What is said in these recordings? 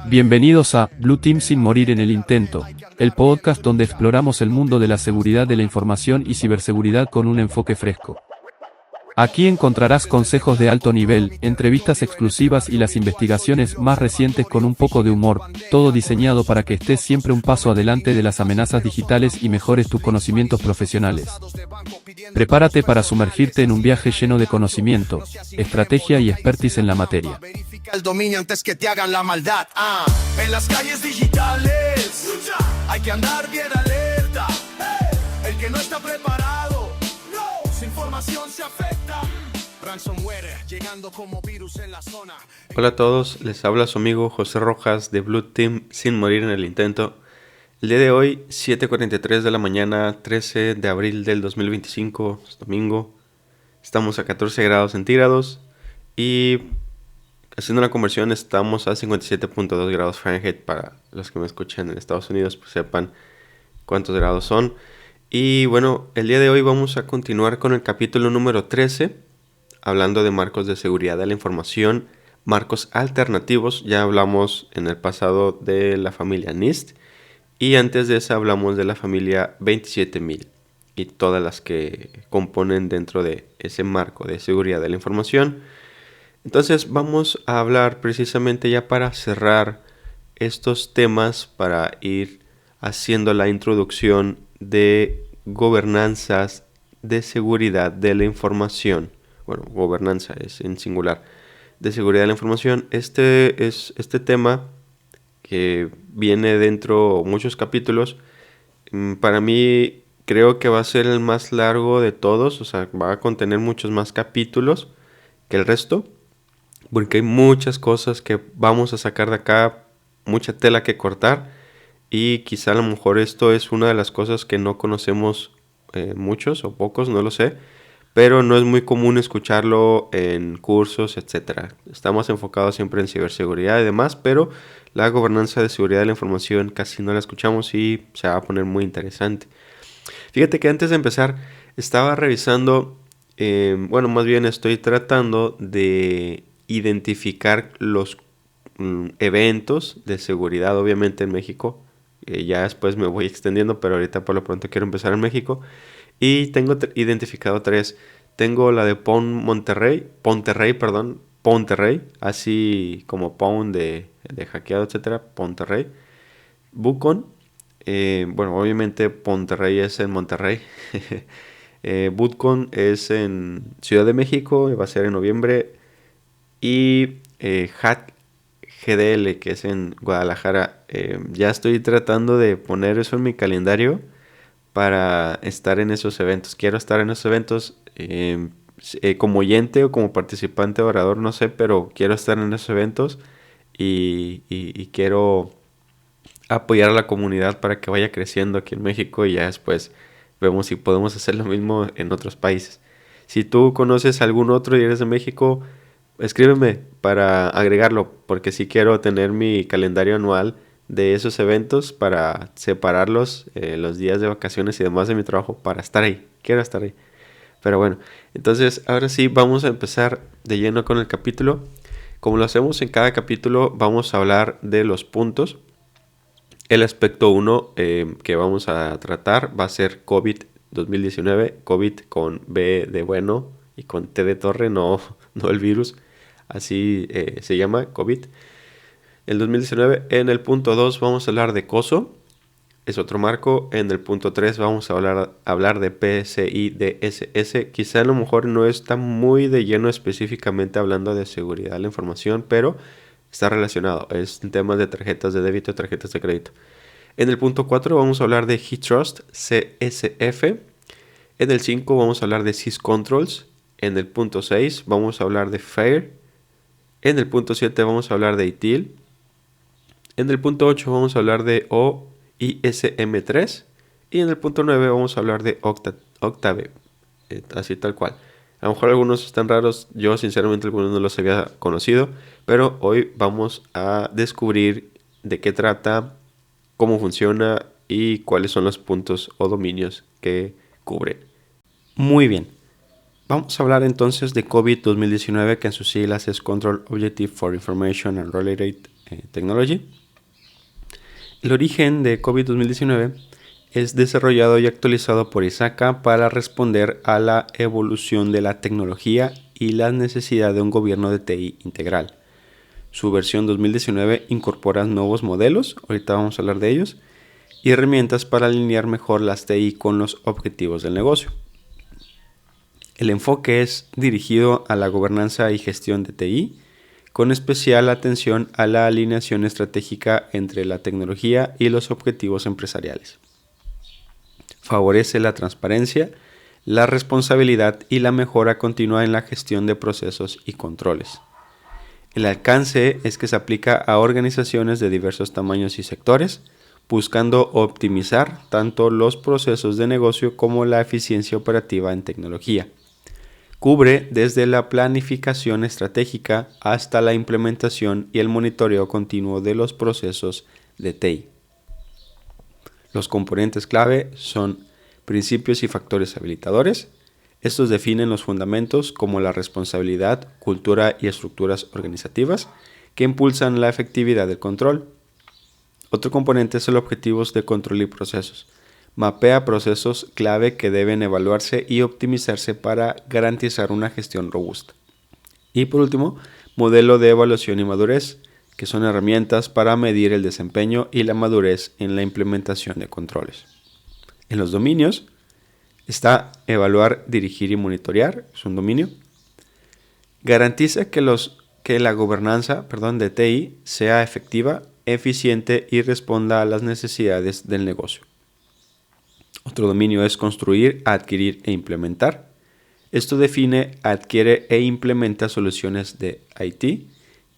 Bienvenidos a Blue Team sin morir en el intento, el podcast donde exploramos el mundo de la seguridad de la información y ciberseguridad con un enfoque fresco. Aquí encontrarás consejos de alto nivel, entrevistas exclusivas y las investigaciones más recientes con un poco de humor, todo diseñado para que estés siempre un paso adelante de las amenazas digitales y mejores tus conocimientos profesionales. Prepárate para sumergirte en un viaje lleno de conocimiento, estrategia y expertise en la materia. El dominio antes que te hagan la maldad. En las calles digitales hay que andar bien alerta. El que no está preparado, su información se afecta. Ransomware llegando como virus en la zona. Hola a todos, les habla su amigo José Rojas de Blue Team sin morir en el intento. El día de hoy, 7:43 de la mañana, 13 de abril del 2025, es domingo. Estamos a 14 grados centígrados y haciendo la conversión estamos a 57.2 grados Fahrenheit. Para los que me escuchan en Estados Unidos, pues sepan cuántos grados son. Y bueno, el día de hoy vamos a continuar con el capítulo número 13, hablando de marcos de seguridad de la información, marcos alternativos. Ya hablamos en el pasado de la familia NIST y antes de esa hablamos de la familia 27000 y todas las que componen dentro de ese marco de seguridad de la información. Entonces vamos a hablar precisamente ya para cerrar estos temas, para ir haciendo la introducción de gobernanzas de seguridad de la información. Bueno, gobernanza es en singular, de seguridad de la información. Este tema que viene dentro de muchos capítulos. Para mí creo que va a ser el más largo de todos, o sea, va a contener muchos más capítulos que el resto, porque hay muchas cosas que vamos a sacar de acá, mucha tela que cortar, y quizá a lo mejor esto es una de las cosas que no conocemos muchos o pocos, no lo sé, pero no es muy común escucharlo en cursos, etc. Estamos enfocados siempre en ciberseguridad y demás, pero la gobernanza de seguridad de la información casi no la escuchamos y se va a poner muy interesante. Fíjate que antes de empezar estaba revisando, más bien estoy tratando de identificar los eventos de seguridad, obviamente en México. Ya después me voy extendiendo, pero ahorita por lo pronto quiero empezar en México. Y tengo identificado 3. Tengo la de Ponterrey, así como Pound de hackeado, etcétera, Ponterrey. Bootcon, obviamente Ponterrey es en Monterrey. Bootcon es en Ciudad de México, va a ser en noviembre. Y Hack GDL, que es en Guadalajara. Ya estoy tratando de poner eso en mi calendario para estar en esos eventos. Quiero estar en esos eventos como oyente o como participante orador, no sé, pero quiero estar en esos eventos y quiero apoyar a la comunidad para que vaya creciendo aquí en México y ya después vemos si podemos hacer lo mismo en otros países. Si tú conoces algún otro y eres de México, escríbeme para agregarlo, porque sí quiero tener mi calendario anual de esos eventos para separarlos, los días de vacaciones y demás de mi trabajo, para estar ahí. Quiero estar ahí. Pero bueno, entonces ahora sí vamos a empezar de lleno con el capítulo. Como lo hacemos en cada capítulo, vamos a hablar de los puntos. El aspecto 1 que vamos a tratar va a ser COVID-2019, COVID con B de bueno y con T de torre, no el virus. Así se llama, COVID. El 2019. En el punto 2 vamos a hablar de COSO, es otro marco. En el punto 3 vamos a hablar de PCI DSS. Quizá a lo mejor no está muy de lleno específicamente hablando de seguridad de la información, pero está relacionado. Es en temas de tarjetas de débito y tarjetas de crédito. En el punto 4 vamos a hablar de HITRUST, CSF. En el 5 vamos a hablar de SysControls. En el punto 6 vamos a hablar de FAIR. En el punto 7 vamos a hablar de ITIL. En el punto 8 vamos a hablar de OISM3. Y en el punto 9 vamos a hablar de Octave. Así tal cual. A lo mejor algunos están raros. Yo sinceramente algunos no los había conocido. Pero hoy vamos a descubrir de qué trata, cómo funciona y cuáles son los puntos o dominios que cubre. Muy bien. Vamos a hablar entonces de COVID-2019, que en sus siglas es Control Objective for Information and Related Technology. El origen de COVID 2019 es desarrollado y actualizado por ISACA para responder a la evolución de la tecnología y la necesidad de un gobierno de TI integral. Su versión 2019 incorpora nuevos modelos, ahorita vamos a hablar de ellos, y herramientas para alinear mejor las TI con los objetivos del negocio. El enfoque es dirigido a la gobernanza y gestión de TI, con especial atención a la alineación estratégica entre la tecnología y los objetivos empresariales. Favorece la transparencia, la responsabilidad y la mejora continua en la gestión de procesos y controles. El alcance es que se aplica a organizaciones de diversos tamaños y sectores, buscando optimizar tanto los procesos de negocio como la eficiencia operativa en tecnología. Cubre desde la planificación estratégica hasta la implementación y el monitoreo continuo de los procesos de TI. Los componentes clave son principios y factores habilitadores. Estos definen los fundamentos como la responsabilidad, cultura y estructuras organizativas que impulsan la efectividad del control. Otro componente es el objetivos de control y procesos. Mapea procesos clave que deben evaluarse y optimizarse para garantizar una gestión robusta. Y por último, modelo de evaluación y madurez, que son herramientas para medir el desempeño y la madurez en la implementación de controles. En los dominios está evaluar, dirigir y monitorear, es un dominio. Garantiza que la gobernanza de TI sea efectiva, eficiente y responda a las necesidades del negocio. Otro dominio es construir, adquirir e implementar. Esto define, adquiere e implementa soluciones de IT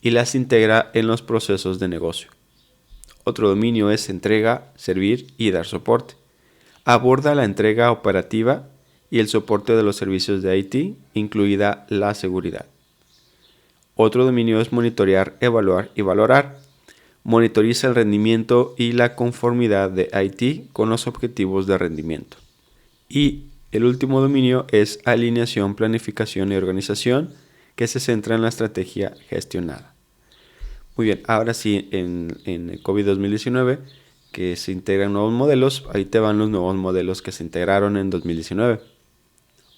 y las integra en los procesos de negocio. Otro dominio es entrega, servir y dar soporte. Aborda la entrega operativa y el soporte de los servicios de IT, incluida la seguridad. Otro dominio es monitorear, evaluar y valorar. Monitoriza el rendimiento y la conformidad de IT con los objetivos de rendimiento. Y el último dominio es alineación, planificación y organización, que se centra en la estrategia gestionada. Muy bien, ahora sí, en el COVID 2019, que se integran nuevos modelos, ahí te van los nuevos modelos que se integraron en 2019.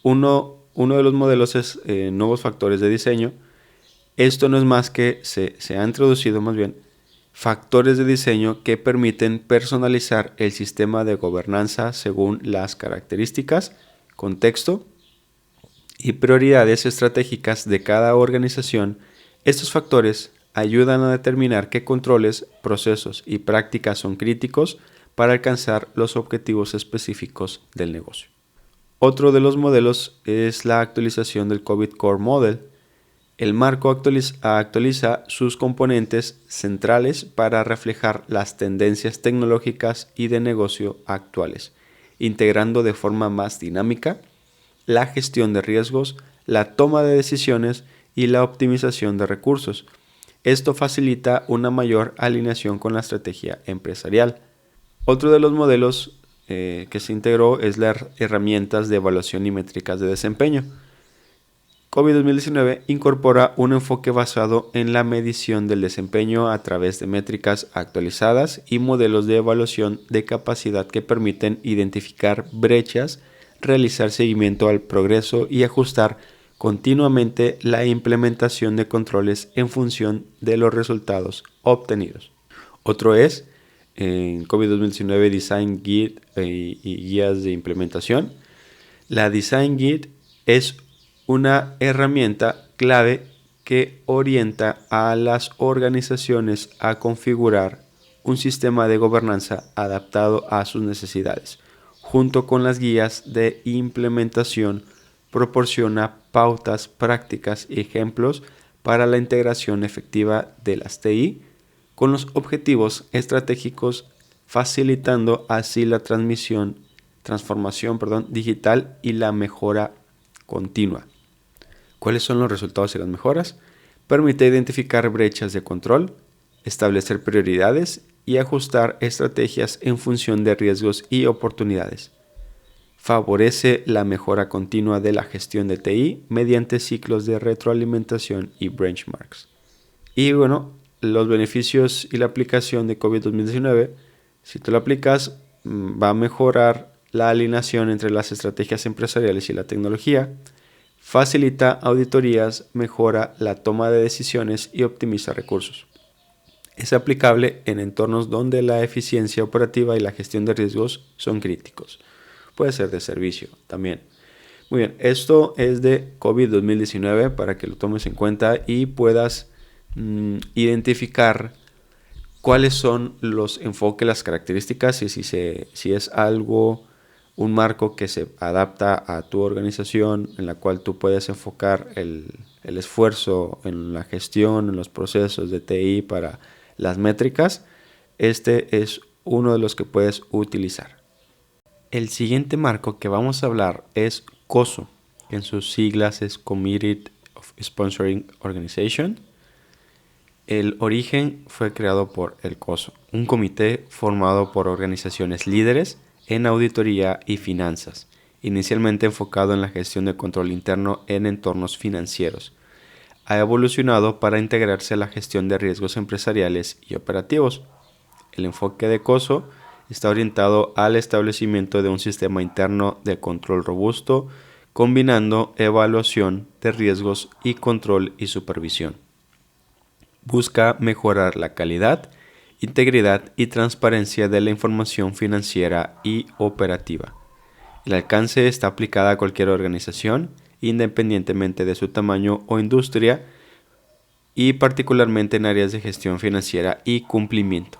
Uno de los modelos es nuevos factores de diseño. Esto no es más que se ha introducido más bien factores de diseño que permiten personalizar el sistema de gobernanza según las características, contexto y prioridades estratégicas de cada organización. Estos factores ayudan a determinar qué controles, procesos y prácticas son críticos para alcanzar los objetivos específicos del negocio. Otro de los modelos es la actualización del COVID Core Model. El marco actualiza sus componentes centrales para reflejar las tendencias tecnológicas y de negocio actuales, integrando de forma más dinámica la gestión de riesgos, la toma de decisiones y la optimización de recursos. Esto facilita una mayor alineación con la estrategia empresarial. Otro de los modelos que se integró es las herramientas de evaluación y métricas de desempeño. COVID 2019 incorpora un enfoque basado en la medición del desempeño a través de métricas actualizadas y modelos de evaluación de capacidad que permiten identificar brechas, realizar seguimiento al progreso y ajustar continuamente la implementación de controles en función de los resultados obtenidos. Otro es en COVID 2019 Design Guide y guías de implementación. La Design Guide es una herramienta clave que orienta a las organizaciones a configurar un sistema de gobernanza adaptado a sus necesidades. Junto con las guías de implementación, proporciona pautas, prácticas y ejemplos para la integración efectiva de las TI con los objetivos estratégicos, facilitando así la transformación digital y la mejora continua. ¿Cuáles son los resultados y las mejoras? Permite identificar brechas de control, establecer prioridades y ajustar estrategias en función de riesgos y oportunidades. Favorece la mejora continua de la gestión de TI mediante ciclos de retroalimentación y benchmarks. Y bueno, los beneficios y la aplicación de COVID 2019, si tú lo aplicas, va a mejorar la alineación entre las estrategias empresariales y la tecnología, facilita auditorías, mejora la toma de decisiones y optimiza recursos. Es aplicable en entornos donde la eficiencia operativa y la gestión de riesgos son críticos. Puede ser de servicio también. Muy bien, esto es de COVID 2019 para que lo tomes en cuenta y puedas identificar cuáles son los enfoques, las características y si es algo, un marco que se adapta a tu organización en la cual tú puedes enfocar el esfuerzo en la gestión, en los procesos de TI para las métricas. Este es uno de los que puedes utilizar. El siguiente marco que vamos a hablar es COSO, que en sus siglas es Committee of Sponsoring Organization. El origen fue creado por el COSO, un comité formado por organizaciones líderes en auditoría y finanzas, inicialmente enfocado en la gestión de control interno en entornos financieros. Ha evolucionado para integrarse a la gestión de riesgos empresariales y operativos. El enfoque de COSO está orientado al establecimiento de un sistema interno de control robusto, combinando evaluación de riesgos y control y supervisión. Busca mejorar la calidad, integridad y transparencia de la información financiera y operativa. El alcance está aplicado a cualquier organización, independientemente de su tamaño o industria, y particularmente en áreas de gestión financiera y cumplimiento.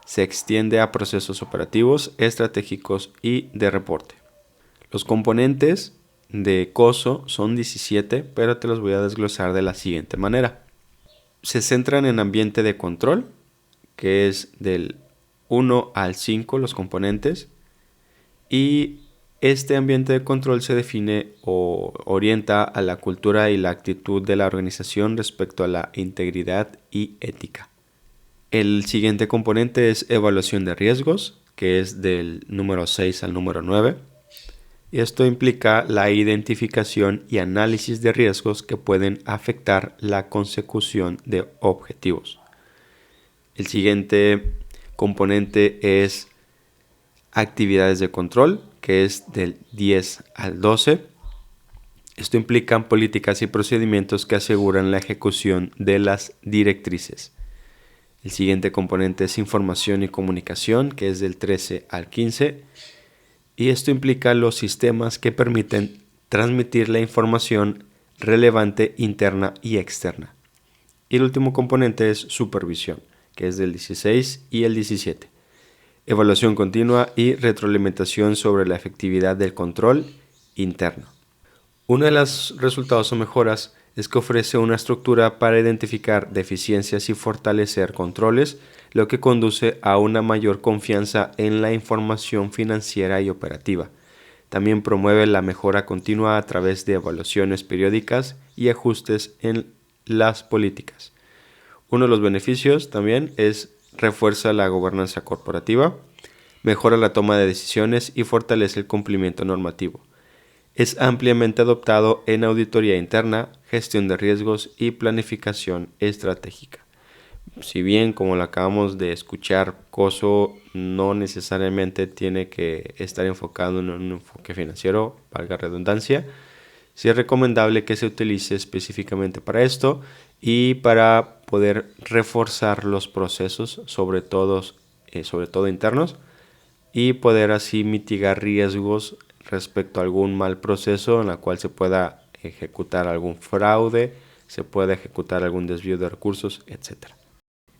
Se extiende a procesos operativos, estratégicos y de reporte. Los componentes de COSO son 17, pero te los voy a desglosar de la siguiente manera. Se centran en ambiente de control, que es del 1 al 5 los componentes, y este ambiente de control se define o orienta a la cultura y la actitud de la organización respecto a la integridad y ética. El siguiente componente es evaluación de riesgos, que es del número 6 al número 9. Y esto implica la identificación y análisis de riesgos que pueden afectar la consecución de objetivos. El siguiente componente es actividades de control, que es del 10 al 12. Esto implica políticas y procedimientos que aseguran la ejecución de las directrices. El siguiente componente es información y comunicación, que es del 13 al 15. Y esto implica los sistemas que permiten transmitir la información relevante interna y externa. Y el último componente es supervisión, que es del 16 y el 17. Evaluación continua y retroalimentación sobre la efectividad del control interno. Uno de los resultados o mejoras es que ofrece una estructura para identificar deficiencias y fortalecer controles, lo que conduce a una mayor confianza en la información financiera y operativa. También promueve la mejora continua a través de evaluaciones periódicas y ajustes en las políticas. Uno de los beneficios también es refuerza la gobernanza corporativa, mejora la toma de decisiones y fortalece el cumplimiento normativo. Es ampliamente adoptado en auditoría interna, gestión de riesgos y planificación estratégica. Si bien, como lo acabamos de escuchar, COSO no necesariamente tiene que estar enfocado en un enfoque financiero, valga redundancia, sí es recomendable que se utilice específicamente para esto y para poder reforzar los procesos, sobre todo internos, y poder así mitigar riesgos respecto a algún mal proceso en la cual se pueda ejecutar algún fraude, se pueda ejecutar algún desvío de recursos, etc.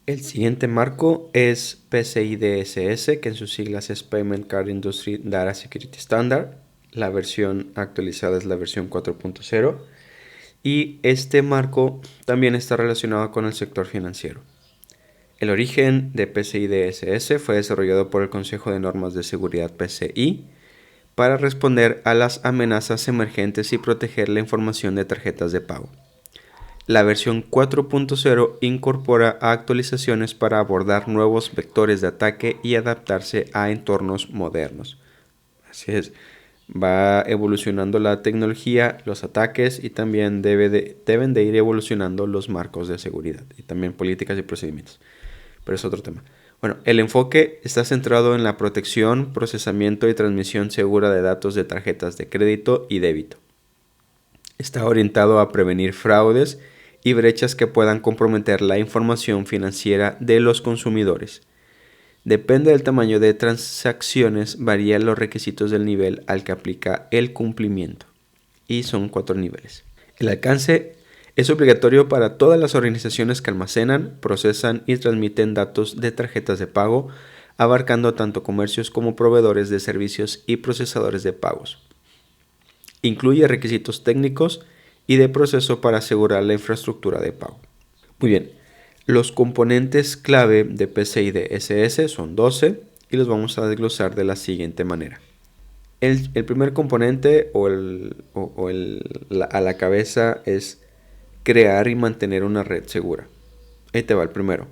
El siguiente marco es PCI DSS, que en sus siglas es Payment Card Industry Data Security Standard. La versión actualizada es la versión 4.0 y este marco también está relacionado con el sector financiero. El origen de PCI DSS fue desarrollado por el Consejo de Normas de Seguridad PCI para responder a las amenazas emergentes y proteger la información de tarjetas de pago. La versión 4.0 incorpora actualizaciones para abordar nuevos vectores de ataque y adaptarse a entornos modernos. Así es, Va evolucionando la tecnología, los ataques y también deben de ir evolucionando los marcos de seguridad y también políticas y procedimientos. Pero es otro tema. Bueno, el enfoque está centrado en la protección, procesamiento y transmisión segura de datos de tarjetas de crédito y débito. Está orientado a prevenir fraudes y brechas que puedan comprometer la información financiera de los consumidores. Depende del tamaño de transacciones, varían los requisitos del nivel al que aplica el cumplimiento. Y son 4 niveles. El alcance es obligatorio para todas las organizaciones que almacenan, procesan y transmiten datos de tarjetas de pago, abarcando tanto comercios como proveedores de servicios y procesadores de pagos. Incluye requisitos técnicos y de proceso para asegurar la infraestructura de pago. Muy bien. Los componentes clave de PCI DSS son 12 y los vamos a desglosar de la siguiente manera. El primer componente a la cabeza es crear y mantener una red segura. Ahí te va el primero.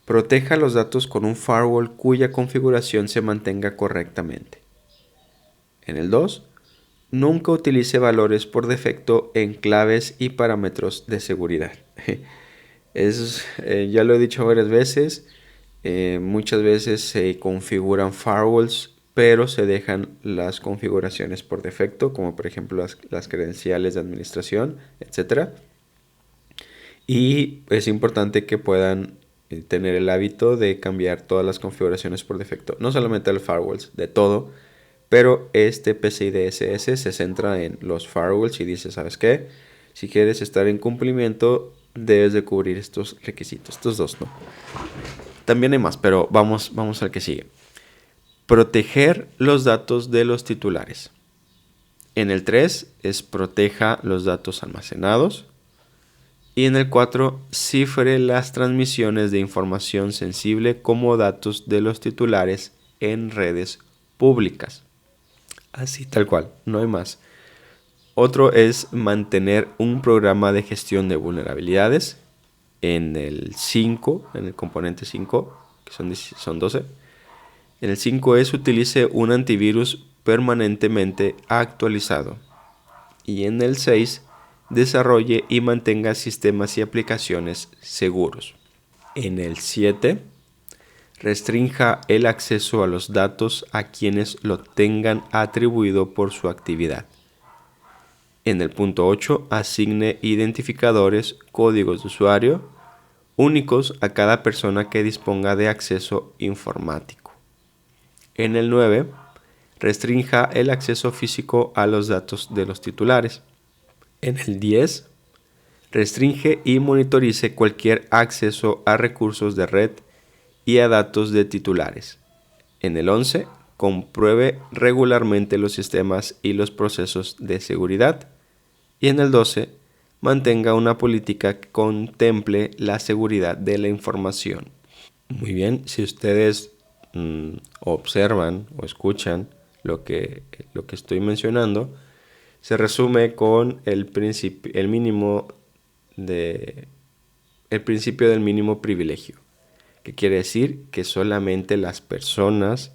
Proteja los datos con un firewall cuya configuración se mantenga correctamente. En el 2, nunca utilice valores por defecto en claves y parámetros de seguridad. Ya lo he dicho varias veces, muchas veces se configuran firewalls, pero se dejan las configuraciones por defecto, como por ejemplo las credenciales de administración, etc. Y es importante que puedan tener el hábito de cambiar todas las configuraciones por defecto, no solamente los firewalls, de todo, pero este PCI DSS se centra en los firewalls y dice, ¿sabes qué? Si quieres estar en cumplimiento, debes de cubrir estos requisitos, estos 2, ¿no? También hay más, pero vamos al que sigue. Proteger los datos de los titulares. En el 3 es proteja los datos almacenados. Y en el 4, cifre las transmisiones de información sensible como datos de los titulares en redes públicas. Así tal cual, no hay más. Otro es mantener un programa de gestión de vulnerabilidades. En el 5, en el componente 5, que son 12. En el 5 es utilice un antivirus permanentemente actualizado. Y en el 6, desarrolle y mantenga sistemas y aplicaciones seguros. En el 7, restrinja el acceso a los datos a quienes lo tengan atribuido por su actividad. En el punto 8, asigne identificadores, códigos de usuario, únicos a cada persona que disponga de acceso informático. En el 9, restrinja el acceso físico a los datos de los titulares. En el 10, restringe y monitorice cualquier acceso a recursos de red y a datos de titulares. En el 11, compruebe regularmente los sistemas y los procesos de seguridad. Y en el 12, mantenga una política que contemple la seguridad de la información. Muy bien, si ustedes observan o escuchan lo que estoy mencionando, se resume con el principio del mínimo privilegio, que quiere decir que solamente las personas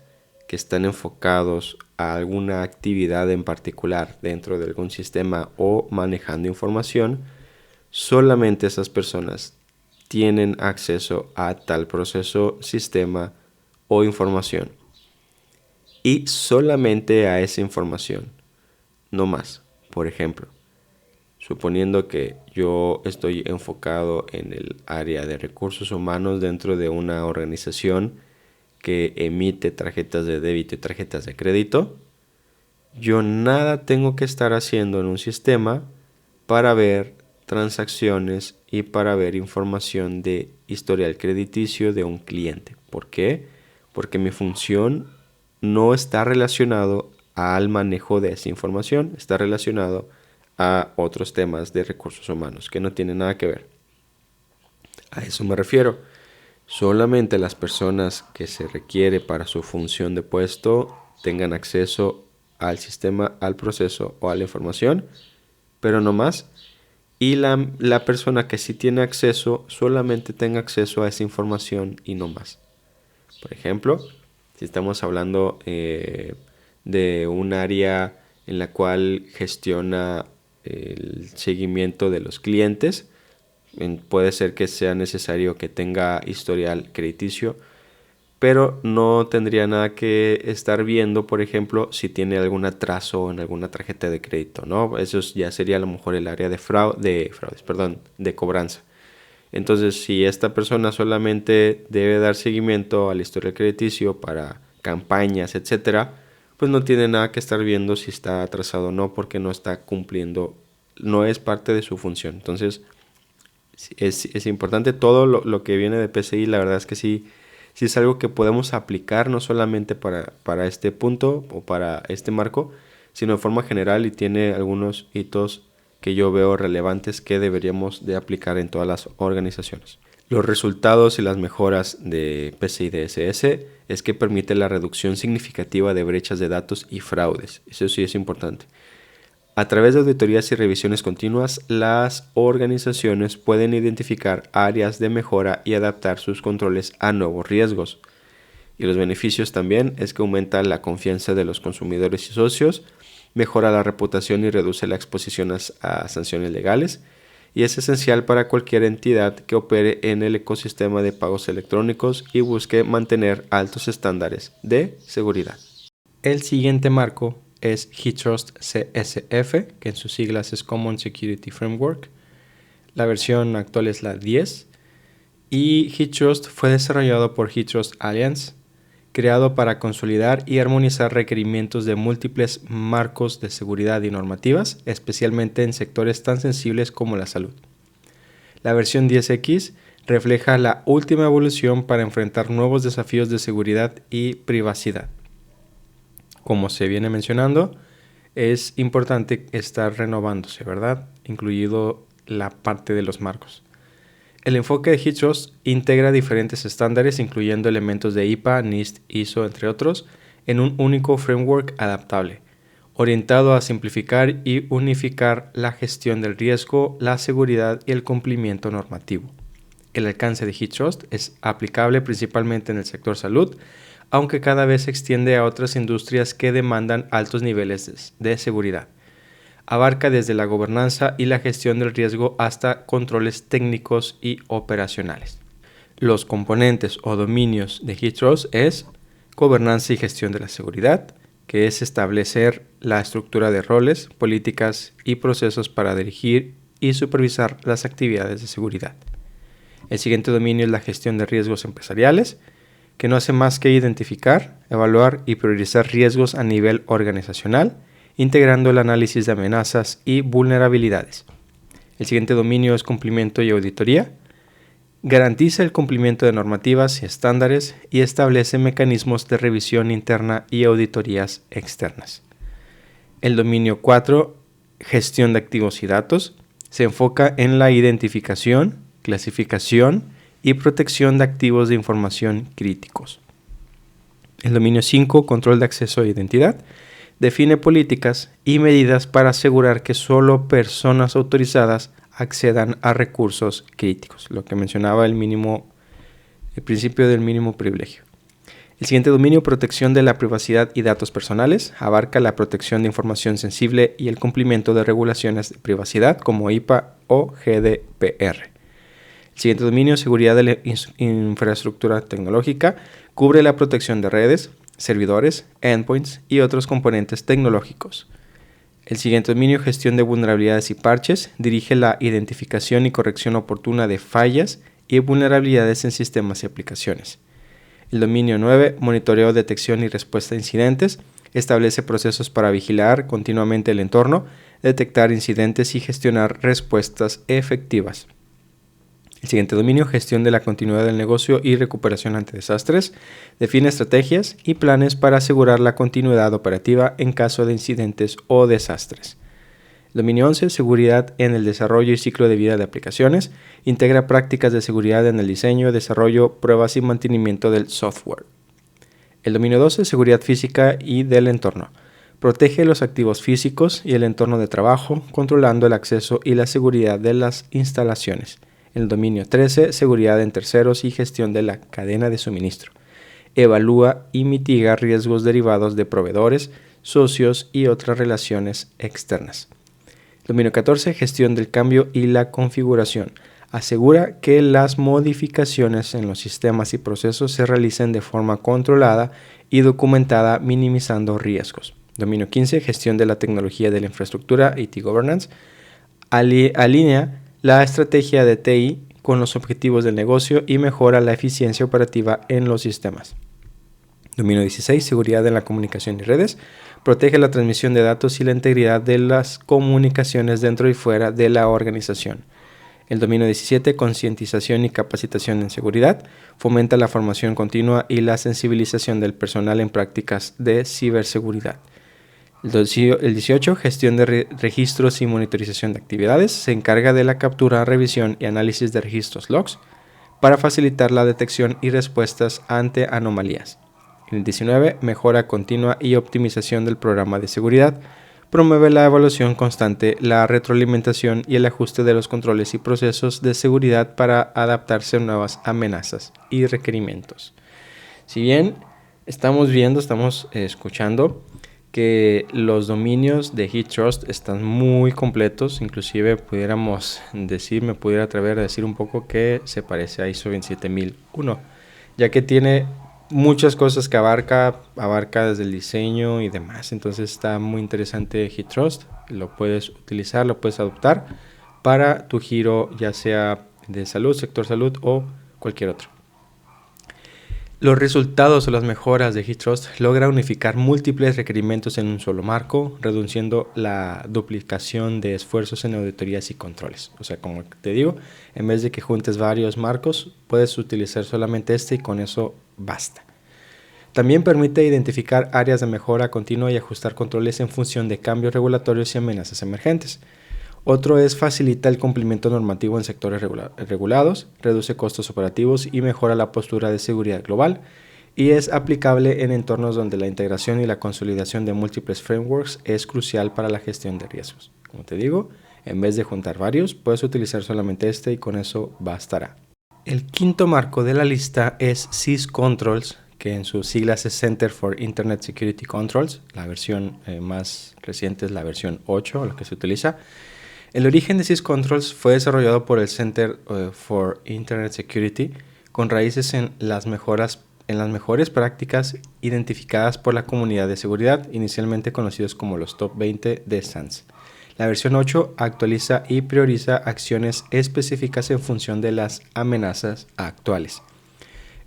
que están enfocados a alguna actividad en particular dentro de algún sistema o manejando información, solamente esas personas tienen acceso a tal proceso, sistema o información. Y solamente a esa información, no más. Por ejemplo, suponiendo que yo estoy enfocado en el área de recursos humanos dentro de una organización que emite tarjetas de débito y tarjetas de crédito, yo nada tengo que estar haciendo en un sistema para ver transacciones y para ver información de historial crediticio de un cliente. ¿Por qué? Porque mi función no está relacionado al manejo de esa información, está relacionado a otros temas de recursos humanos que no tienen nada que ver. A eso me refiero. Solamente las personas que se requiere para su función de puesto tengan acceso al sistema, al proceso o a la información, pero no más. Y la persona que sí tiene acceso solamente tenga acceso a esa información y no más. Por ejemplo, si estamos hablando de un área en la cual gestiona el seguimiento de los clientes. Puede ser que sea necesario que tenga historial crediticio, pero no tendría nada que estar viendo, por ejemplo, si tiene algún atraso en alguna tarjeta de crédito, ¿no? Eso ya sería a lo mejor el área de cobranza. Entonces, si esta persona solamente debe dar seguimiento al historial crediticio para campañas, etcétera, pues no tiene nada que estar viendo si está atrasado o no, porque no está cumpliendo, no es parte de su función. Entonces, es importante todo lo que viene de PCI. La verdad es que sí es algo que podemos aplicar no solamente para este punto o para este marco, sino de forma general, y tiene algunos hitos que yo veo relevantes que deberíamos de aplicar en todas las organizaciones. Los resultados y las mejoras de PCI DSS es que permite la reducción significativa de brechas de datos y fraudes. Eso sí es importante. A través de auditorías y revisiones continuas, las organizaciones pueden identificar áreas de mejora y adaptar sus controles a nuevos riesgos. Y los beneficios también es que aumenta la confianza de los consumidores y socios, mejora la reputación y reduce la exposición a sanciones legales, y es esencial para cualquier entidad que opere en el ecosistema de pagos electrónicos y busque mantener altos estándares de seguridad. El siguiente marco es HITRUST CSF, que en sus siglas es Common Security Framework. La versión actual es la 10 y HITRUST fue desarrollado por HITRUST Alliance, creado para consolidar y armonizar requerimientos de múltiples marcos de seguridad y normativas, especialmente en sectores tan sensibles como la salud. La versión 10X refleja la última evolución para enfrentar nuevos desafíos de seguridad y privacidad. Como se viene mencionando, es importante estar renovándose, ¿verdad? Incluido la parte de los marcos. El enfoque de HITRUST integra diferentes estándares, incluyendo elementos de IPA, NIST, ISO, entre otros, en un único framework adaptable, orientado a simplificar y unificar la gestión del riesgo, la seguridad y el cumplimiento normativo. El alcance de HITRUST es aplicable principalmente en el sector salud, aunque cada vez se extiende a otras industrias que demandan altos niveles de seguridad. Abarca desde la gobernanza y la gestión del riesgo hasta controles técnicos y operacionales. Los componentes o dominios de HITRUST es gobernanza y gestión de la seguridad, que es establecer la estructura de roles, políticas y procesos para dirigir y supervisar las actividades de seguridad. El siguiente dominio es la gestión de riesgos empresariales, que no hace más que identificar, evaluar y priorizar riesgos a nivel organizacional, integrando el análisis de amenazas y vulnerabilidades. El siguiente dominio es cumplimiento y auditoría. Garantiza el cumplimiento de normativas y estándares y establece mecanismos de revisión interna y auditorías externas. El dominio 4, gestión de activos y datos, se enfoca en la identificación, clasificación y protección de activos de información críticos. El dominio 5, control de acceso e identidad, define políticas y medidas para asegurar que solo personas autorizadas accedan a recursos críticos, lo que mencionaba el principio del mínimo privilegio. El siguiente dominio, protección de la privacidad y datos personales, abarca la protección de información sensible y el cumplimiento de regulaciones de privacidad como IPA o GDPR. El siguiente dominio, seguridad de la infraestructura tecnológica, cubre la protección de redes, servidores, endpoints y otros componentes tecnológicos. El siguiente dominio, gestión de vulnerabilidades y parches, dirige la identificación y corrección oportuna de fallas y vulnerabilidades en sistemas y aplicaciones. El dominio 9, monitoreo, detección y respuesta a incidentes, establece procesos para vigilar continuamente el entorno, detectar incidentes y gestionar respuestas efectivas. El siguiente dominio, gestión de la continuidad del negocio y recuperación ante desastres, define estrategias y planes para asegurar la continuidad operativa en caso de incidentes o desastres. El dominio 11, seguridad en el desarrollo y ciclo de vida de aplicaciones, integra prácticas de seguridad en el diseño, desarrollo, pruebas y mantenimiento del software. El dominio 12, seguridad física y del entorno, protege los activos físicos y el entorno de trabajo, controlando el acceso y la seguridad de las instalaciones. El dominio 13, seguridad en terceros y gestión de la cadena de suministro. Evalúa y mitiga riesgos derivados de proveedores, socios y otras relaciones externas. Dominio 14. Gestión del cambio y la configuración. Asegura que las modificaciones en los sistemas y procesos se realicen de forma controlada y documentada, minimizando riesgos. Dominio 15. Gestión de la tecnología de la infraestructura, IT Governance. Alinea la estrategia de TI con los objetivos del negocio y mejora la eficiencia operativa en los sistemas. Dominio 16. Seguridad en la comunicación y redes. Protege la transmisión de datos y la integridad de las comunicaciones dentro y fuera de la organización. El dominio 17. Concientización y capacitación en seguridad. Fomenta la formación continua y la sensibilización del personal en prácticas de ciberseguridad. El 18. Gestión de registros y monitorización de actividades. Se encarga de la captura, revisión y análisis de registros logs para facilitar la detección y respuestas ante anomalías. El 19. Mejora continua y optimización del programa de seguridad. Promueve la evaluación constante, la retroalimentación y el ajuste de los controles y procesos de seguridad para adaptarse a nuevas amenazas y requerimientos. Si bien estamos escuchando que los dominios de HitTrust están muy completos, inclusive me pudiera atrever a decir un poco que se parece a ISO 27001, ya que tiene muchas cosas que abarca desde el diseño y demás. Entonces está muy interesante HitTrust, lo puedes utilizar, lo puedes adoptar para tu giro, ya sea de salud, sector salud o cualquier otro. Los resultados o las mejoras de HitTrust logran unificar múltiples requerimientos en un solo marco, reduciendo la duplicación de esfuerzos en auditorías y controles. O sea, como te digo, en vez de que juntes varios marcos, puedes utilizar solamente este y con eso basta. También permite identificar áreas de mejora continua y ajustar controles en función de cambios regulatorios y amenazas emergentes. Otro es facilita el cumplimiento normativo en sectores regulados, reduce costos operativos y mejora la postura de seguridad global, y es aplicable en entornos donde la integración y la consolidación de múltiples frameworks es crucial para la gestión de riesgos. Como te digo, en vez de juntar varios, puedes utilizar solamente este y con eso bastará. El quinto marco de la lista es syscontrols, que en sus siglas es Center for Internet Security Controls. La versión más reciente es la versión 8, la que se utiliza. El origen de syscontrols fue desarrollado por el Center for Internet Security con raíces en las mejores prácticas identificadas por la comunidad de seguridad, inicialmente conocidos como los Top 20 de SANS. La versión 8 actualiza y prioriza acciones específicas en función de las amenazas actuales.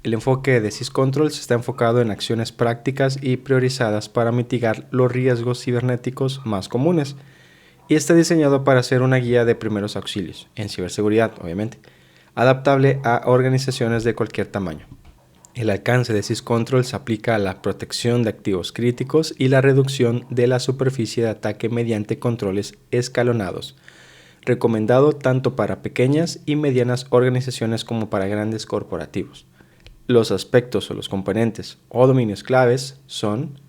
El enfoque de syscontrols está enfocado en acciones prácticas y priorizadas para mitigar los riesgos cibernéticos más comunes, y está diseñado para ser una guía de primeros auxilios, en ciberseguridad obviamente, adaptable a organizaciones de cualquier tamaño. El alcance de syscontrols se aplica a la protección de activos críticos y la reducción de la superficie de ataque mediante controles escalonados, recomendado tanto para pequeñas y medianas organizaciones como para grandes corporativos. Los aspectos o los componentes o dominios claves son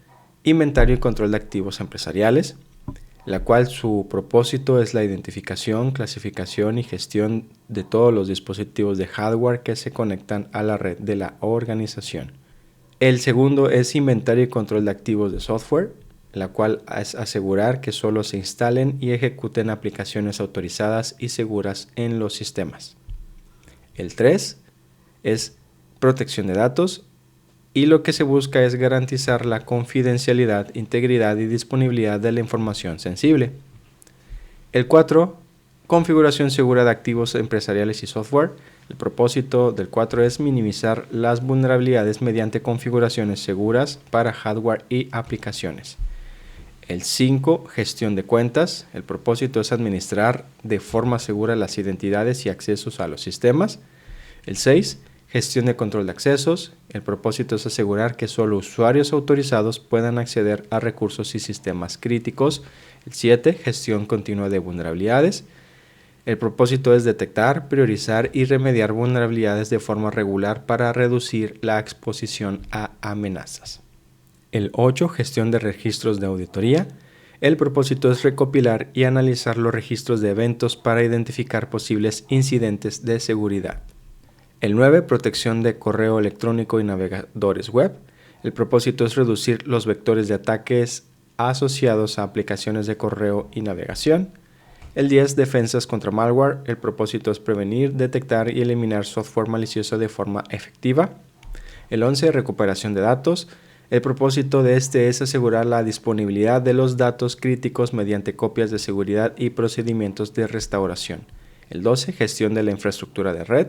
inventario y control de activos empresariales, la cual su propósito es la identificación, clasificación y gestión de todos los dispositivos de hardware que se conectan a la red de la organización. El segundo es inventario y control de activos de software, la cual es asegurar que solo se instalen y ejecuten aplicaciones autorizadas y seguras en los sistemas. El 3 es protección de datos, y lo que se busca es garantizar la confidencialidad, integridad y disponibilidad de la información sensible. El 4, configuración segura de activos empresariales y software. El propósito del 4 es minimizar las vulnerabilidades mediante configuraciones seguras para hardware y aplicaciones. El 5, gestión de cuentas. El propósito es administrar de forma segura las identidades y accesos a los sistemas. El 6, gestión de control de accesos. El propósito es asegurar que solo usuarios autorizados puedan acceder a recursos y sistemas críticos. El 7, gestión continua de vulnerabilidades. El propósito es detectar, priorizar y remediar vulnerabilidades de forma regular para reducir la exposición a amenazas. El 8, gestión de registros de auditoría. El propósito es recopilar y analizar los registros de eventos para identificar posibles incidentes de seguridad. El 9, protección de correo electrónico y navegadores web. El propósito es reducir los vectores de ataques asociados a aplicaciones de correo y navegación. El 10, defensas contra malware. El propósito es prevenir, detectar y eliminar software malicioso de forma efectiva. El 11, recuperación de datos. El propósito de este es asegurar la disponibilidad de los datos críticos mediante copias de seguridad y procedimientos de restauración. El 12, gestión de la infraestructura de red,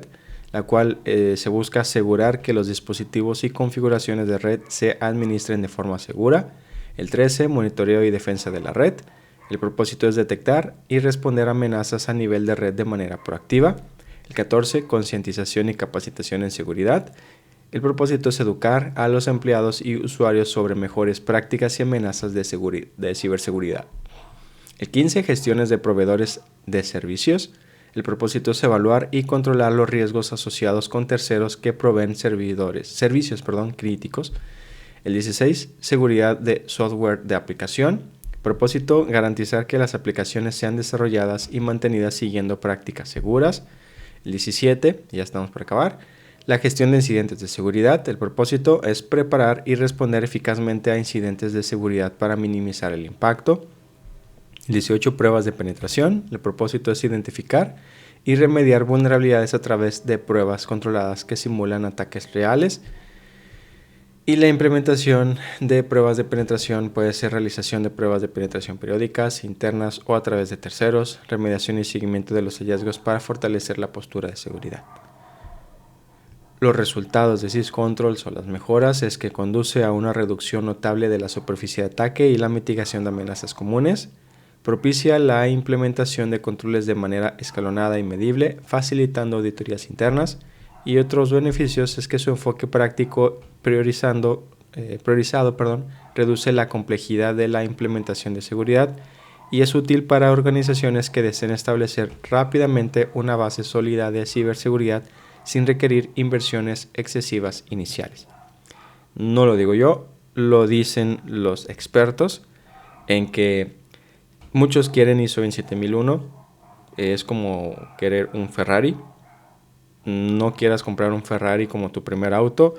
la cual se busca asegurar que los dispositivos y configuraciones de red se administren de forma segura. El 13, monitoreo y defensa de la red. El propósito es detectar y responder a amenazas a nivel de red de manera proactiva. El 14, concientización y capacitación en seguridad. El propósito es educar a los empleados y usuarios sobre mejores prácticas y amenazas de ciberseguridad. El 15, gestiones de proveedores de servicios. El propósito es evaluar y controlar los riesgos asociados con terceros que proveen servicios críticos. El 16, seguridad de software de aplicación. Propósito, garantizar que las aplicaciones sean desarrolladas y mantenidas siguiendo prácticas seguras. El 17, ya estamos por acabar, la gestión de incidentes de seguridad. El propósito es preparar y responder eficazmente a incidentes de seguridad para minimizar el impacto. El 18, pruebas de penetración. El propósito es identificar y remediar vulnerabilidades a través de pruebas controladas que simulan ataques reales. Y la implementación de pruebas de penetración puede ser realización de pruebas de penetración periódicas, internas o a través de terceros, remediación y seguimiento de los hallazgos para fortalecer la postura de seguridad. Los resultados de syscontrols o las mejoras es que conduce a una reducción notable de la superficie de ataque y la mitigación de amenazas comunes, propicia la implementación de controles de manera escalonada y medible, facilitando auditorías internas, y otros beneficios es que su enfoque práctico priorizado, reduce la complejidad de la implementación de seguridad y es útil para organizaciones que deseen establecer rápidamente una base sólida de ciberseguridad sin requerir inversiones excesivas iniciales. No lo digo yo, lo dicen los expertos en que muchos quieren ISO 27001, es como querer un Ferrari. No quieras comprar un Ferrari como tu primer auto,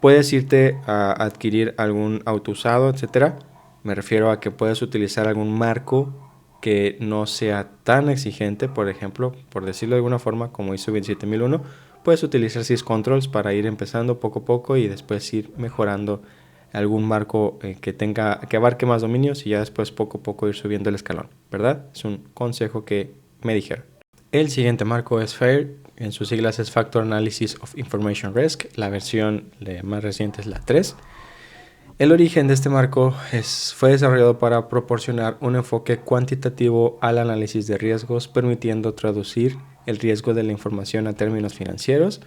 puedes irte a adquirir algún auto usado, etcétera. Me refiero a que puedes utilizar algún marco que no sea tan exigente, por ejemplo, por decirlo de alguna forma, como ISO 27001, puedes utilizar syscontrols para ir empezando poco a poco y después ir mejorando algún marco que abarque más dominios y ya después poco a poco ir subiendo el escalón, ¿verdad? Es un consejo que me dijeron. El siguiente marco es FAIR, en sus siglas es Factor Analysis of Information Risk, la versión más reciente es la 3. El origen de este marco fue desarrollado para proporcionar un enfoque cuantitativo al análisis de riesgos, permitiendo traducir el riesgo de la información a términos financieros.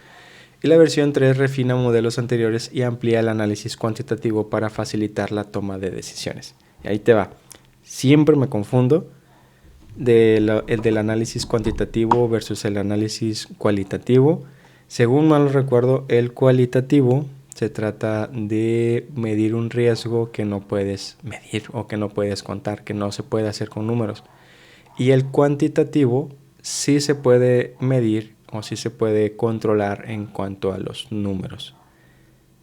Y la versión 3 refina modelos anteriores y amplía el análisis cuantitativo para facilitar la toma de decisiones. Y ahí te va. Siempre me confundo el del análisis cuantitativo versus el análisis cualitativo. Según mal recuerdo, el cualitativo se trata de medir un riesgo que no puedes medir o que no puedes contar, que no se puede hacer con números. Y el cuantitativo sí se puede medir o sí se puede controlar en cuanto a los números.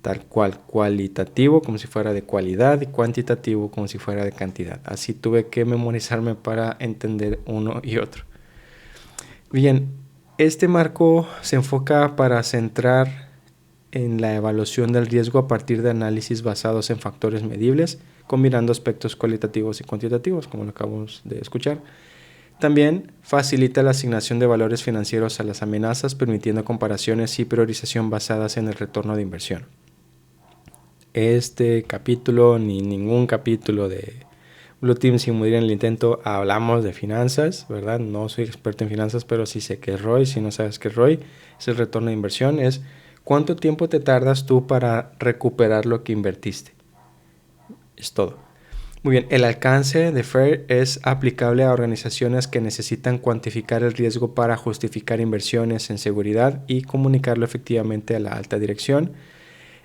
Tal cual, cualitativo como si fuera de cualidad y cuantitativo como si fuera de cantidad. Así tuve que memorizarme para entender uno y otro. Bien, este marco se enfoca para centrar en la evaluación del riesgo a partir de análisis basados en factores medibles, combinando aspectos cualitativos y cuantitativos, como lo acabamos de escuchar. También facilita la asignación de valores financieros a las amenazas, permitiendo comparaciones y priorización basadas en el retorno de inversión. Este capítulo ni ningún capítulo de Blue Team Sin Morir en el Intento hablamos de finanzas, ¿verdad? No soy experto en finanzas, pero sí sé qué es ROI. Si no sabes qué es ROI, es el retorno de inversión. Es cuánto tiempo te tardas tú para recuperar lo que invertiste. Es todo. Muy bien, el alcance de FAIR es aplicable a organizaciones que necesitan cuantificar el riesgo para justificar inversiones en seguridad y comunicarlo efectivamente a la alta dirección.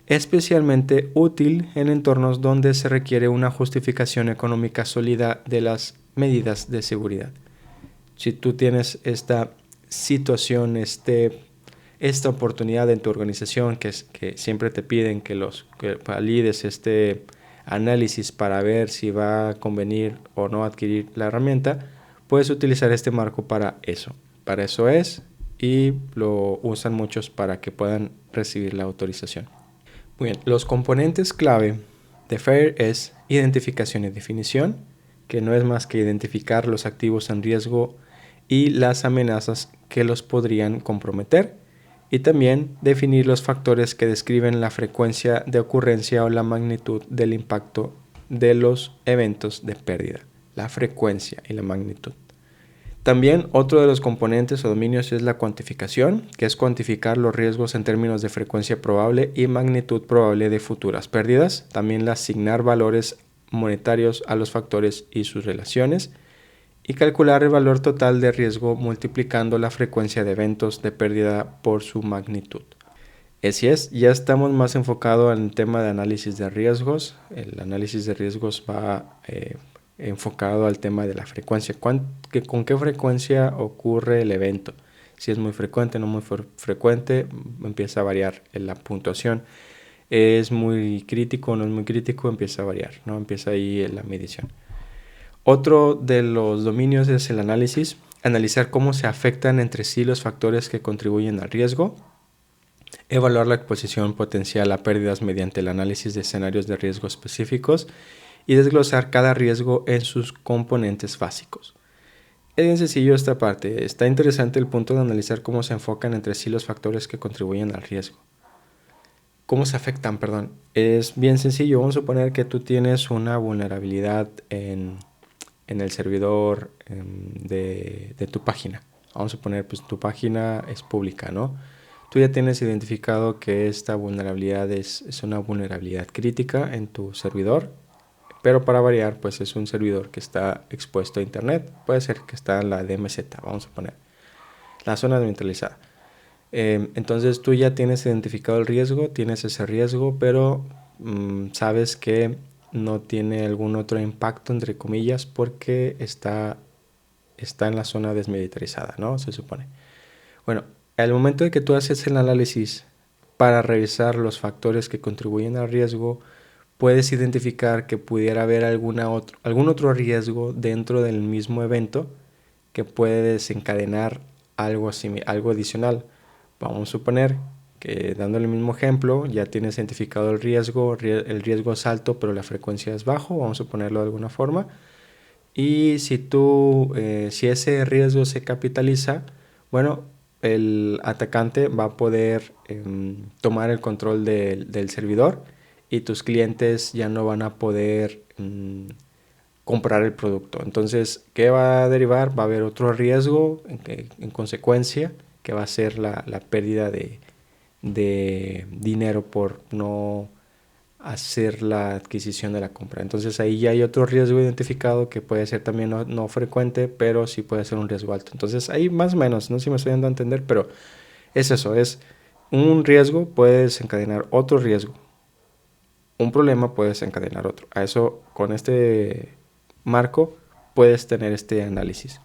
Especialmente útil en entornos donde se requiere una justificación económica sólida de las medidas de seguridad. Si tú tienes esta situación, esta oportunidad en tu organización que siempre te piden que valides este análisis para ver si va a convenir o no adquirir la herramienta, puedes utilizar este marco para eso. Para eso es, y lo usan muchos para que puedan recibir la autorización. Muy bien, los componentes clave de FAIR es identificación y definición, que no es más que identificar los activos en riesgo y las amenazas que los podrían comprometer, y también definir los factores que describen la frecuencia de ocurrencia o la magnitud del impacto de los eventos de pérdida, la frecuencia y la magnitud. También otro de los componentes o dominios es la cuantificación, que es cuantificar los riesgos en términos de frecuencia probable y magnitud probable de futuras pérdidas. También asignar valores monetarios a los factores y sus relaciones. Y calcular el valor total de riesgo multiplicando la frecuencia de eventos de pérdida por su magnitud. Así es, ya estamos más enfocados en el tema de análisis de riesgos. El análisis de riesgos va enfocado al tema de la frecuencia. ¿Con qué frecuencia ocurre el evento? Si es muy frecuente, no muy frecuente, empieza a variar la puntuación. Es muy crítico, no es muy crítico, empieza a variar, ¿no? Empieza ahí la medición. Otro de los dominios es el análisis. Analizar cómo se afectan entre sí los factores que contribuyen al riesgo. Evaluar la exposición potencial a pérdidas mediante el análisis de escenarios de riesgo específicos. Y desglosar cada riesgo en sus componentes básicos. Es bien sencillo esta parte. Está interesante el punto de analizar cómo se enfocan entre sí los factores que contribuyen al riesgo. ¿Cómo se afectan? Perdón. Es bien sencillo. Vamos a suponer que tú tienes una vulnerabilidad en el servidor de tu página. Vamos a suponer, pues tu página es pública, ¿no? Tú ya tienes identificado que esta vulnerabilidad es una vulnerabilidad crítica en tu servidor. Pero para variar, pues es un servidor que está expuesto a internet. Puede ser que está en la DMZ, vamos a poner. La zona desmilitarizada. Entonces tú ya tienes identificado el riesgo, tienes ese riesgo, pero sabes que no tiene algún otro impacto, entre comillas, porque está en la zona desmilitarizada, ¿no? Se supone. Bueno, al momento de que tú haces el análisis para revisar los factores que contribuyen al riesgo, puedes identificar que pudiera haber algún otro riesgo dentro del mismo evento que puede desencadenar algo adicional. Vamos a suponer que, dándole el mismo ejemplo, ya tienes identificado el riesgo es alto pero la frecuencia es bajo, vamos a ponerlo de alguna forma. Y si ese riesgo se capitaliza, bueno, el atacante va a poder tomar el control del servidor, y tus clientes ya no van a poder comprar el producto. Entonces, ¿qué va a derivar? Va a haber otro riesgo en consecuencia, que va a ser la pérdida de dinero por no hacer la adquisición de la compra. Entonces ahí ya hay otro riesgo identificado que puede ser también no frecuente, pero sí puede ser un riesgo alto. Entonces ahí más o menos, no sé si me estoy dando a entender, pero es eso, es un riesgo puede desencadenar otro riesgo. Un problema puede desencadenar otro. A eso, con este marco, puedes tener este análisis.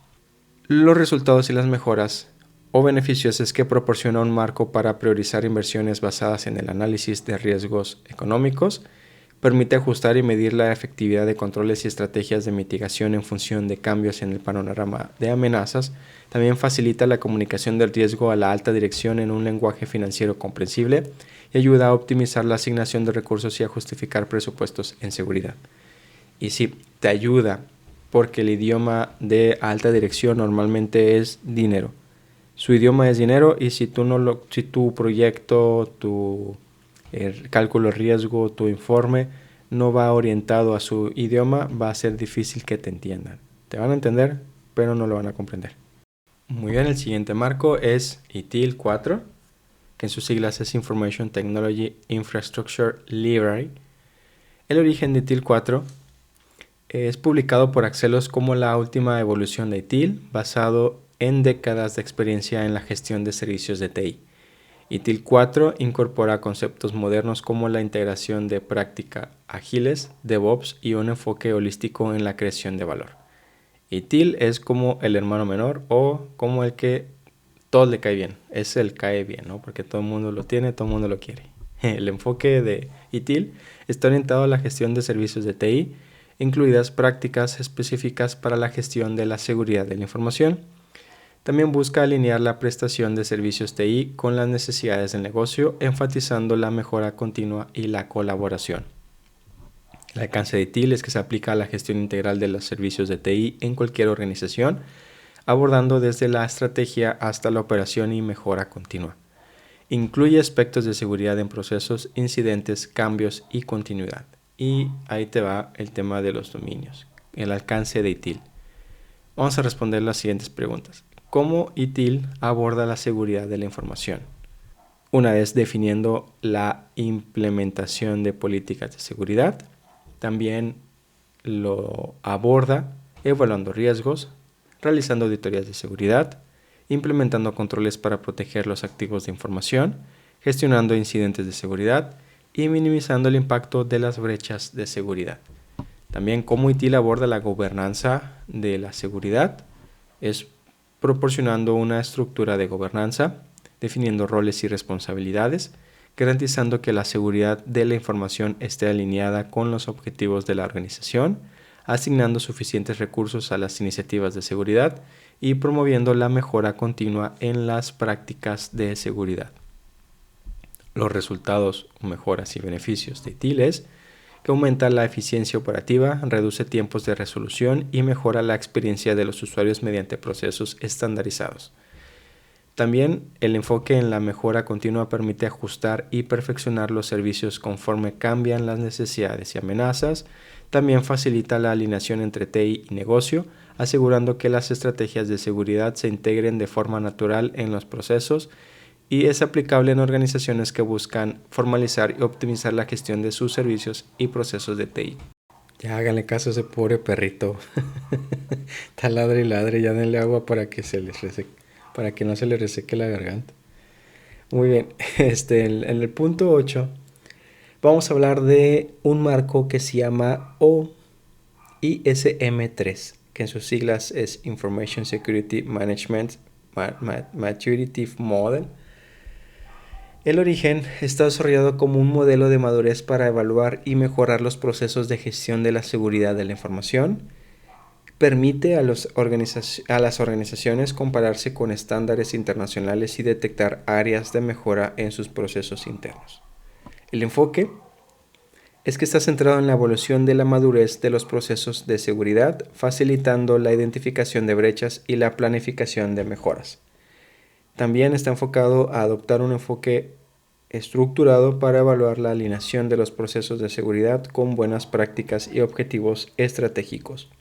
Los resultados y las mejoras o beneficios es que proporciona un marco para priorizar inversiones basadas en el análisis de riesgos económicos, permite ajustar y medir la efectividad de controles y estrategias de mitigación en función de cambios en el panorama de amenazas, también facilita la comunicación del riesgo a la alta dirección en un lenguaje financiero comprensible y ayuda a optimizar la asignación de recursos y a justificar presupuestos en seguridad. Y sí, te ayuda porque el idioma de alta dirección normalmente es dinero. Su idioma es dinero, y si tu proyecto, tu cálculo de riesgo, tu informe no va orientado a su idioma, va a ser difícil que te entiendan. Te van a entender, pero no lo van a comprender. Muy bien, el siguiente marco es ITIL 4, que en sus siglas es Information Technology Infrastructure Library. El origen de ITIL 4 es publicado por Axelos como la última evolución de ITIL, basado en décadas de experiencia en la gestión de servicios de TI. ITIL 4 incorpora conceptos modernos como la integración de prácticas ágiles, DevOps y un enfoque holístico en la creación de valor. ITIL es como el hermano menor o como el que todo le cae bien. Es el cae bien, ¿no? Porque todo el mundo lo tiene, todo el mundo lo quiere. El enfoque de ITIL está orientado a la gestión de servicios de TI, incluidas prácticas específicas para la gestión de la seguridad de la información. También busca alinear la prestación de servicios TI con las necesidades del negocio, enfatizando la mejora continua y la colaboración. El alcance de ITIL es que se aplica a la gestión integral de los servicios de TI en cualquier organización, abordando desde la estrategia hasta la operación y mejora continua. Incluye aspectos de seguridad en procesos, incidentes, cambios y continuidad. Y ahí te va el tema de los dominios, el alcance de ITIL. Vamos a responder las siguientes preguntas. ¿Cómo ITIL aborda la seguridad de la información? Una vez definiendo la implementación de políticas de seguridad, también lo aborda evaluando riesgos, realizando auditorías de seguridad, implementando controles para proteger los activos de información, gestionando incidentes de seguridad y minimizando el impacto de las brechas de seguridad. También cómo ITIL aborda la gobernanza de la seguridad es proporcionando una estructura de gobernanza, definiendo roles y responsabilidades, garantizando que la seguridad de la información esté alineada con los objetivos de la organización, asignando suficientes recursos a las iniciativas de seguridad y promoviendo la mejora continua en las prácticas de seguridad. Los resultados, mejoras y beneficios de ITIL es que aumenta la eficiencia operativa, reduce tiempos de resolución y mejora la experiencia de los usuarios mediante procesos estandarizados. También el enfoque en la mejora continua permite ajustar y perfeccionar los servicios conforme cambian las necesidades y amenazas. También facilita la alineación entre TI y negocio, asegurando que las estrategias de seguridad se integren de forma natural en los procesos y es aplicable en organizaciones que buscan formalizar y optimizar la gestión de sus servicios y procesos de TI. Ya háganle caso a ese pobre perrito. Está ladre y ladre, ya denle agua para que no se le reseque la garganta. Muy bien, en el punto 8 vamos a hablar de un marco que se llama ISM3, que en sus siglas es Information Security Management Maturity Model. El origen está desarrollado como un modelo de madurez para evaluar y mejorar los procesos de gestión de la seguridad de la información. Permite a las organizaciones compararse con estándares internacionales y detectar áreas de mejora en sus procesos internos. El enfoque es que está centrado en la evaluación de la madurez de los procesos de seguridad, facilitando la identificación de brechas y la planificación de mejoras. También está enfocado a adoptar un enfoque estructurado para evaluar la alineación de los procesos de seguridad con buenas prácticas y objetivos estratégicos.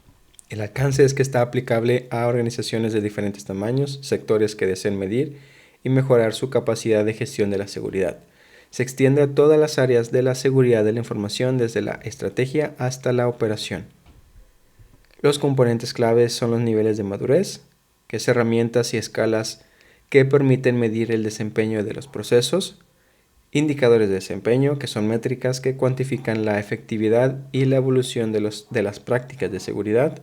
El alcance es que está aplicable a organizaciones de diferentes tamaños, sectores que deseen medir y mejorar su capacidad de gestión de la seguridad. Se extiende a todas las áreas de la seguridad de la información, desde la estrategia hasta la operación. Los componentes claves son los niveles de madurez, que es herramientas y escalas que permiten medir el desempeño de los procesos, indicadores de desempeño, que son métricas que cuantifican la efectividad y la evolución de las prácticas de seguridad,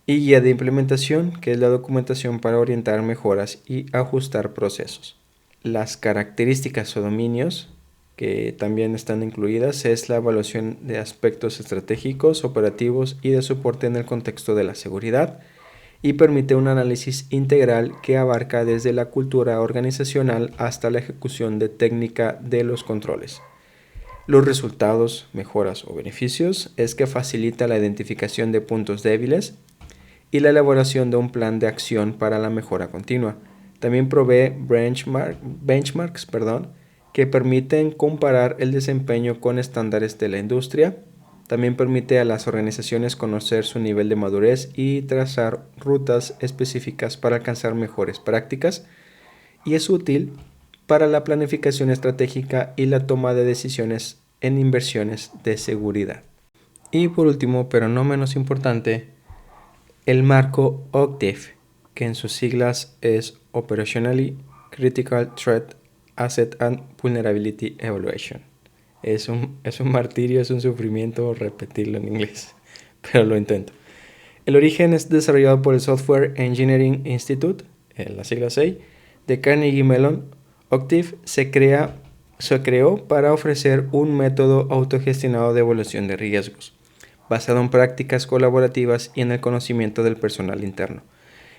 y guía de implementación, que es la documentación para orientar mejoras y ajustar procesos. Las características o dominios, que también están incluidas, es la evaluación de aspectos estratégicos, operativos y de soporte en el contexto de la seguridad, y permite un análisis integral que abarca desde la cultura organizacional hasta la ejecución de técnica de los controles. Los resultados, mejoras o beneficios es que facilita la identificación de puntos débiles y la elaboración de un plan de acción para la mejora continua. También provee benchmarks que permiten comparar el desempeño con estándares de la industria. También permite a las organizaciones conocer su nivel de madurez y trazar rutas específicas para alcanzar mejores prácticas, y es útil para la planificación estratégica y la toma de decisiones en inversiones de seguridad. Y por último, pero no menos importante, el marco OCTIF, que en sus siglas es Operationally Critical Threat Asset and Vulnerability Evaluation. Es un martirio, es un sufrimiento repetirlo en inglés, pero lo intento. El origen es desarrollado por el Software Engineering Institute, en la sigla 6, de Carnegie Mellon. OCTIF se crea se creó para ofrecer un método autogestionado de evaluación de riesgos, basado en prácticas colaborativas y en el conocimiento del personal interno.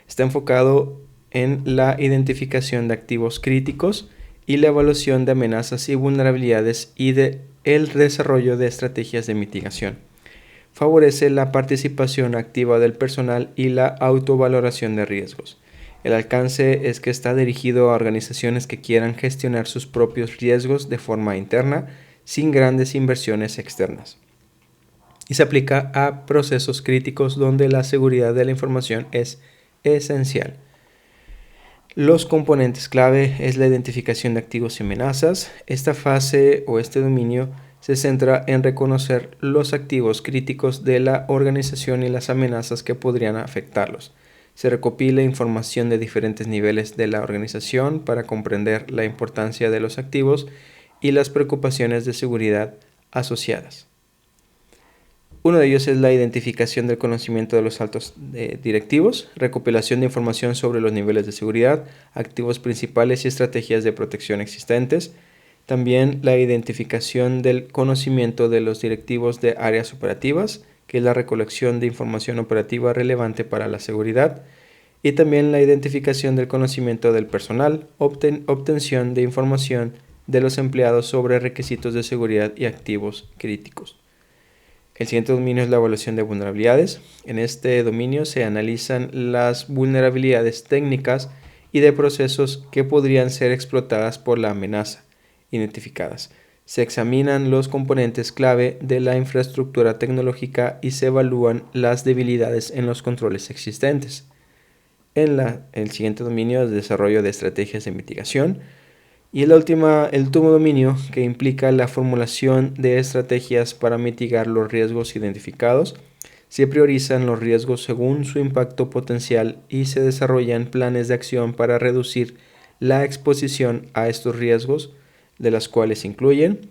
Está enfocado en la identificación de activos críticos y la evaluación de amenazas y vulnerabilidades y el desarrollo de estrategias de mitigación. Favorece la participación activa del personal y la autovaloración de riesgos. El alcance es que está dirigido a organizaciones que quieran gestionar sus propios riesgos de forma interna sin grandes inversiones externas. Y se aplica a procesos críticos donde la seguridad de la información es esencial. Los componentes clave es la identificación de activos y amenazas. Esta fase o este dominio se centra en reconocer los activos críticos de la organización y las amenazas que podrían afectarlos. Se recopila información de diferentes niveles de la organización para comprender la importancia de los activos y las preocupaciones de seguridad asociadas. Uno de ellos es la identificación del conocimiento de los altos directivos, recopilación de información sobre los niveles de seguridad, activos principales y estrategias de protección existentes. También la identificación del conocimiento de los directivos de áreas operativas, que es la recolección de información operativa relevante para la seguridad. Y también la identificación del conocimiento del personal, obtención de información de los empleados sobre requisitos de seguridad y activos críticos. El siguiente dominio es la evaluación de vulnerabilidades. En este dominio se analizan las vulnerabilidades técnicas y de procesos que podrían ser explotadas por la amenaza identificadas. Se examinan los componentes clave de la infraestructura tecnológica y se evalúan las debilidades en los controles existentes. El siguiente dominio es desarrollo de estrategias de mitigación. Y el último dominio, que implica la formulación de estrategias para mitigar los riesgos identificados. Se priorizan los riesgos según su impacto potencial y se desarrollan planes de acción para reducir la exposición a estos riesgos, de las cuales incluyen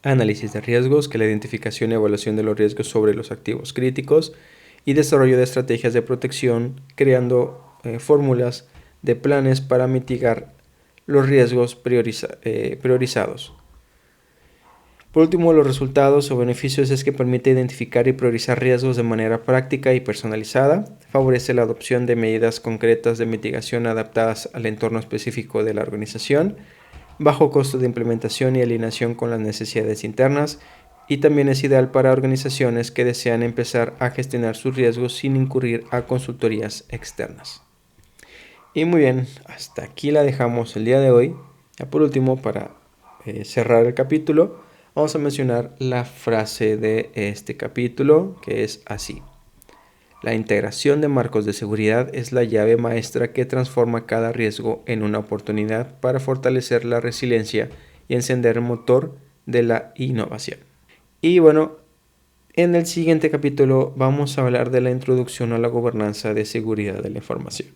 análisis de riesgos, que es la identificación y evaluación de los riesgos sobre los activos críticos, y desarrollo de estrategias de protección, creando fórmulas de planes para mitigar los riesgos priorizados. Por último, los resultados o beneficios es que permite identificar y priorizar riesgos de manera práctica y personalizada, favorece la adopción de medidas concretas de mitigación adaptadas al entorno específico de la organización, bajo costo de implementación y alineación con las necesidades internas, y también es ideal para organizaciones que desean empezar a gestionar sus riesgos sin incurrir a consultorías externas. Y muy bien, hasta aquí la dejamos el día de hoy. Ya por último, para cerrar el capítulo, vamos a mencionar la frase de este capítulo, que es así: la integración de marcos de seguridad es la llave maestra que transforma cada riesgo en una oportunidad para fortalecer la resiliencia y encender el motor de la innovación. Y bueno, en el siguiente capítulo vamos a hablar de la introducción a la gobernanza de seguridad de la información.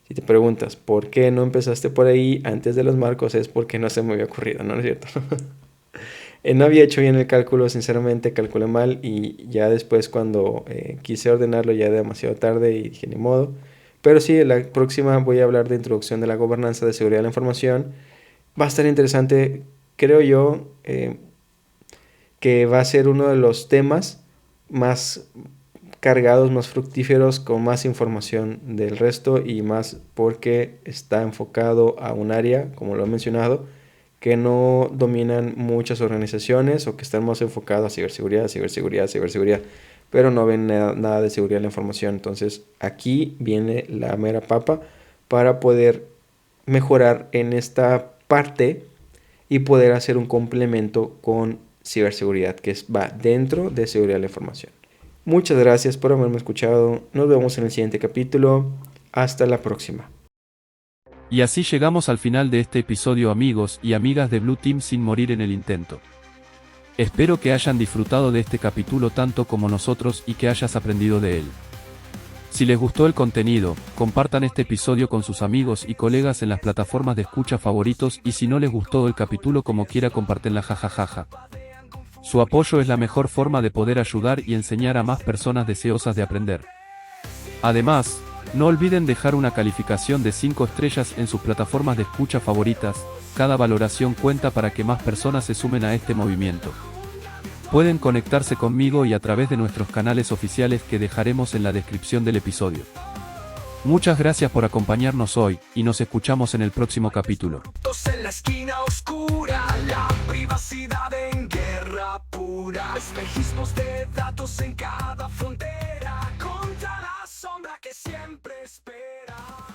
Si te preguntas por qué no empezaste por ahí antes de los marcos, es porque no se me había ocurrido, ¿no es cierto? No había hecho bien el cálculo, sinceramente calculé mal, y ya después cuando quise ordenarlo ya era demasiado tarde y dije ni modo. Pero sí, la próxima voy a hablar de introducción de la gobernanza de seguridad de la información. Va a estar interesante, creo yo, que va a ser uno de los temas más cargados, más fructíferos, con más información del resto, y más porque está enfocado a un área, como lo he mencionado, que no dominan muchas organizaciones o que están más enfocados a ciberseguridad, pero no ven nada de seguridad de la información. Entonces aquí viene la mera papa para poder mejorar en esta parte y poder hacer un complemento con ciberseguridad, que va dentro de seguridad de la información. Muchas gracias por haberme escuchado. Nos vemos en el siguiente capítulo. Hasta la próxima. Y así llegamos al final de este episodio, amigos y amigas de Blue Team sin morir en el intento. Espero que hayan disfrutado de este capítulo tanto como nosotros y que hayas aprendido de él. Si les gustó el contenido, compartan este episodio con sus amigos y colegas en las plataformas de escucha favoritos, y si no les gustó el capítulo, como quiera, compartenla, jajajaja. Su apoyo es la mejor forma de poder ayudar y enseñar a más personas deseosas de aprender. Además, no olviden dejar una calificación de 5 estrellas en sus plataformas de escucha favoritas, Cada valoración cuenta para que más personas se sumen a este movimiento. Pueden conectarse conmigo y a través de nuestros canales oficiales que dejaremos en la descripción del episodio. Muchas gracias por acompañarnos hoy, y nos escuchamos en el próximo capítulo. En la esquina oscura, la privacidad en guerra pura. Espejismos de datos en cada frontera, contra la sombra que siempre espera.